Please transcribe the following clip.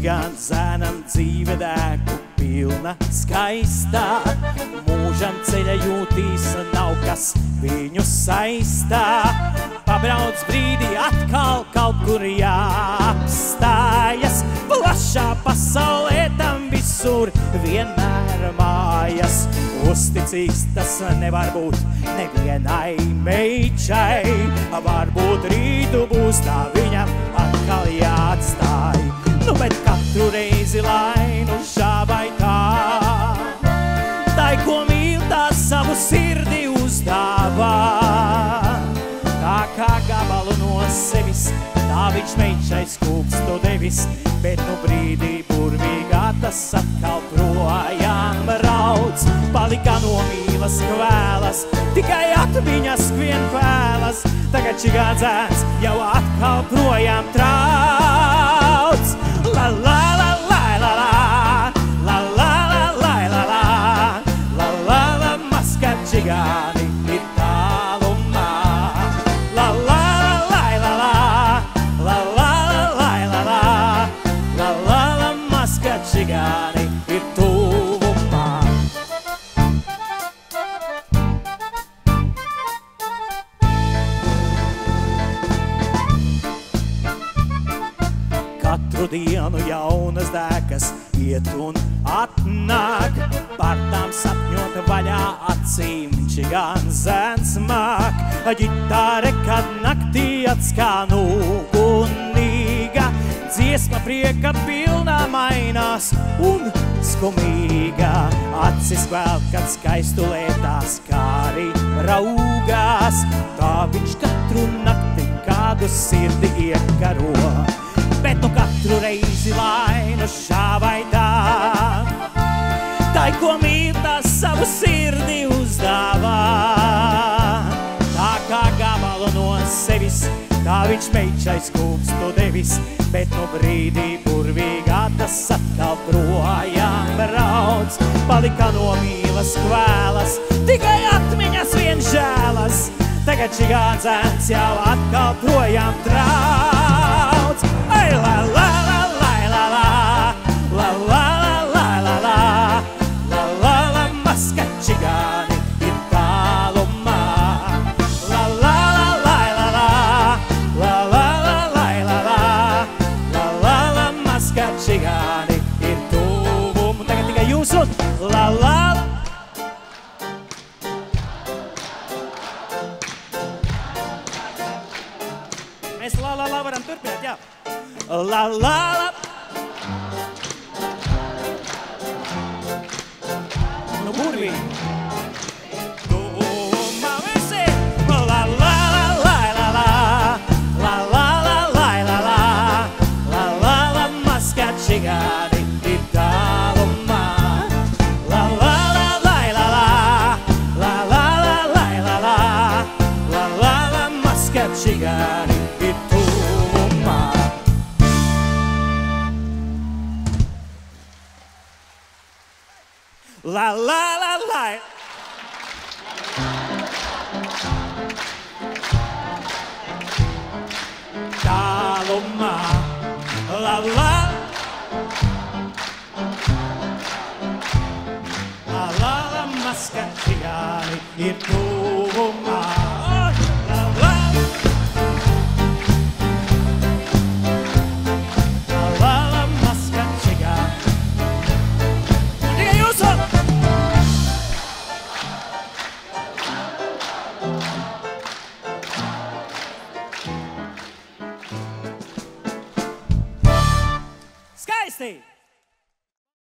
čigāna zēnam dzīve dēku pilna skaistā. Mūžam ceļa jūtīs, nav kas viņu saistā. Pabrauc brīdī atkal kaut kur jāapstājas. Plašā pasaulē tam visur vienmēr mājas. Uzticīgs tas nevar būt nevienai meičai. Varbūt rītu būs tā viņam atkal jāatstāj. Nu, bet katru reizi lai nu šā vai tā, tai, ko mīl, tā savu sirdi uzdāvā. Tā kā gabalu no sevis, tā viņš meičai skūpstu devis. Bet nu brīdī burvīgā tas atkal projām rauc. Palika no mīlas kvēlas, tikai atmiņas vien vēlas. Tagad čigāns zēns jau atkal projām trauc. La la la la la la, la la la la la la, la la la maska čigāni ir tālumā. La la la la la, la la la la la, la la la maska čigāni ir tuvumā. Katru dienu jaunas dēkas iet un atnāk. Par tām sapņot vaļā acīm čigāns zēns māk. Ģitāre, kad naktī atskan ugunīga, dziesma prieka pilnā mainās un skumīga. Acis vēl, kad skaistu lietās, kā arī raugās. Tā viņš katru nakti kādu sirdi iekaro. Bet nu katru reizi lai nu šā vai tā, tai, ko mīl, tā savu sirdi uzdāvā. Tā kā gabalu no sevis, tā viņš meičai skūpstu devis. Bet nu brīdī burvīgā tas atkal projām rauc. Palika no mīlas kvēlas, tikai atmiņas vien žēlas. Tagad čigāns zēns jau atkal projām trauc. Ei, la la la la la la, la la la la la la, la la la maska čigāni ir tālumā. La la la la la la, la la la la la, la la la maska čigāni ir tuvumā. Tagad tikai jūs un la la. Mēs la varam turpināt, jā. La la la. Nu, burvīgi. Tuvumā visi. La la la la la la, la la la la la la, la la la maska čigāni ir tālumā. La la la la la la, la la la la la la, la la la maska čigāni ir tuvumā. La la la la. Tālumā. La la. La la la maska čigāni ir tuvumā. La la. La la la maska čigāni. Tikai jūs! Skaisti!